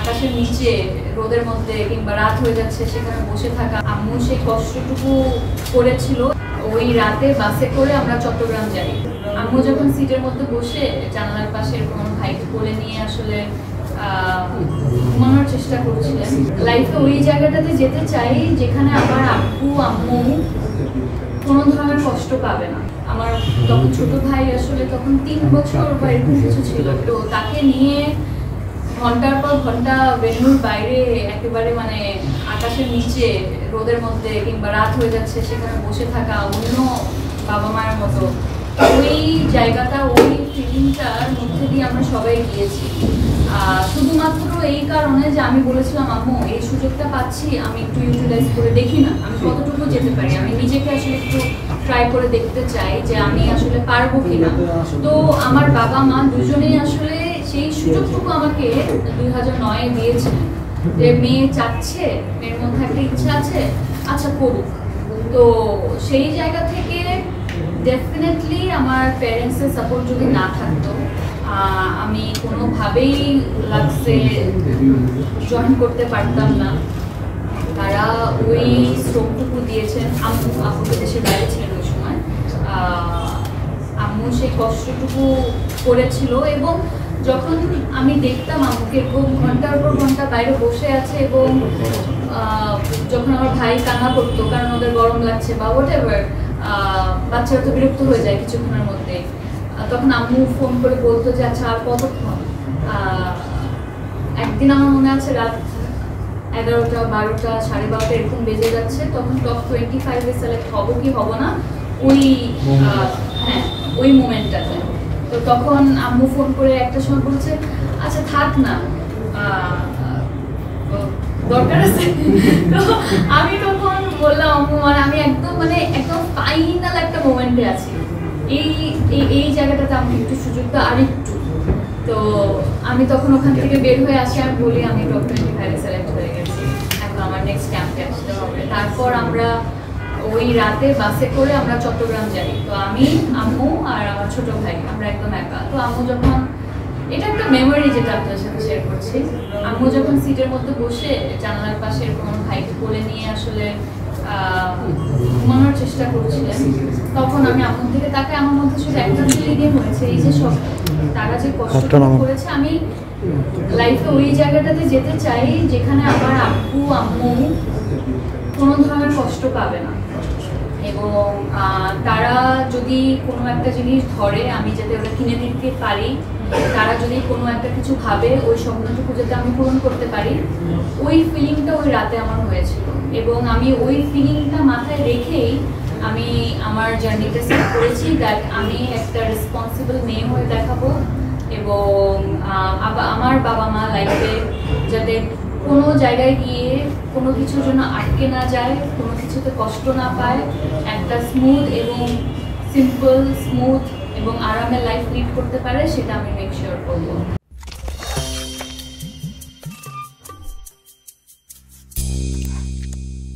আকাশের নিচে রোদের মধ্যে কিংবা রাত হয়ে যাচ্ছে সেখানে বসে থাকা। আম্মু সেই কষ্টটুকু করেছিল। ওই রাতে বাসে করে আমরা চট্টগ্রাম যাই। আম্মু যখন সিটের মধ্যে বসে জানালার পাশে এরকম ভাইকে কোলে নিয়ে আসলে ঘুমানোর চেষ্টা করছিলেন। লাইফে ওই জায়গাটাতে যেতে চাই যেখানে আমার আব্বু আম্মু কোনো ধরনের কষ্ট পাবে না। আমার তখন ছোট ভাই আসলে তখন 3 বছর বা এরকম কিছু ছিল। তো তাকে নিয়ে ঘন্টার পর ঘন্টা ভেন্যুর বাইরে একেবারে মানে আকাশের নিচে রোদের মধ্যে কিংবা রাত হয়ে যাচ্ছে সেখানে বসে থাকা অন্য বাবা মায়ের মতো ওই জায়গাটা, ওই ফিলিংটার মধ্যে দিয়ে আমরা সবাই গিয়েছি। শুধুমাত্র এই কারণে যে আমি বলেছিলাম আম্মু এই সুযোগটা পাচ্ছি, আমি একটু ইউটিলাইজ করে দেখি না আমি কতটুকু যেতে পারি। আমি নিজেকে আসলে একটু ট্রাই করে দেখতে চাই যে আমি আসলে পারবো কিনা। তো আমার বাবা মা দুজনেই আসলে সেই সুযোগটুকু আমাকে 2009-এ দিয়েছে যে মেয়ে চাচ্ছে, মেয়ের মধ্যে একটা ইচ্ছা আছে, আচ্ছা করুক। তো সেই জায়গা থেকে ডেফিনেটলি আমার প্যারেন্টসের সাপোর্ট যদি না থাকতো আমি কোনোভাবেই লাক্সে জয়েন করতে পারতাম না। তারা ওই শ্রমটুকু দিয়েছেন। আম্মু দেশের বাইরে ছিলেন ওই সময়। আম্মু সেই কষ্টটুকু করেছিল এবং যখন আমি দেখতাম আম্মুকে এরকম ঘন্টার পর ঘন্টা বাইরে বসে আছে এবং যখন আমার ভাই কান্না করতো কারণ ওদের গরম লাগছে বা হোয়াট এভার, বাচ্চারা তো বিরক্ত হয়ে যায় কিছুক্ষণের মধ্যে, তখন আম্মু ফোন করে বলতো যে আচ্ছা আর কতক্ষণ। একদিন আমার মনে আছে রাত 11টা 12টা 12:30 এরকম বেজে যাচ্ছে, তখন টপ 25-এ সিলেক্ট হবো কি হবো না ওই হ্যাঁ ওই মোমেন্টটাতে। তো তখন আম্মু ফোন করে একটা সময় বলছে আচ্ছা থাক না, দরকার আছে। তো আমি তখন বললাম আম্মু আমি একদম একদম ফাইনাল একটা মোমেন্টে আছি, এই জায়গাটাতে আমাকে একটু সুযোগটা আরেকটু। তো আমি তখন ওখান থেকে বের হয়ে আসি, আমি বলি আমি টপ 25-এ সিলেক্ট হয়ে গেছি, এখন আমার নেক্সট ক্যাম্পে আসতে হবে। তারপর আমরা ওই রাতে বাসে করে আমরা চট্টগ্রাম যাই। তো আমি আম্মু আর আমার ছোট ভাই আমরা একদম একা। তো আম্মু যখন, এটা একটা মেমোরি যেটা আপনার সাথে শেয়ার করছি, আম্মু যখন সিটের মধ্যে বসে জানালার পাশে এরকম ভাইকে কোলে নিয়ে আসলে ঘুমানোর চেষ্টা করছিলেন, তখন আমি আম্মুর দিকে তাকে আমার মধ্যে শুধু একটা ফিলিং হয়েছে এই যে সব তারা যে কষ্ট করেছে, আমি লাইফে ওই জায়গাটাতে যেতে চাই যেখানে আমার আব্বু আম্মু কোনো ধরনের কষ্ট পাবে না এবং তারা যদি কোনো একটা জিনিস ধরে আমি যাতে ওটা কিনে দিতে পারি, তারা যদি কোনো একটা কিছু ভাবে ওই স্বপ্নটুকু যাতে আমি পূরণ করতে পারি, ওই ফিলিংটা ওই রাতে আমার হয়েছিল। এবং আমি ওই ফিলিংটা মাথায় রেখেই আমি আমার জার্নিটা সেট করেছি দ্যাট আমি একটা রেসপন্সিবল মেয়ে হয়ে দেখাবো এবং আমার বাবা মা লাইফে যাতে কোনো জায়গায় গিয়ে কোনো কিছুর জন্য আটকে না যায়, কোনো কিছুতে কষ্ট না পায়, একটা স্মুথ এবং সিম্পল স্মুথ এবং আরামের লাইফ লিড করতে পারে, সেটা আমি মেক শিওর করবো।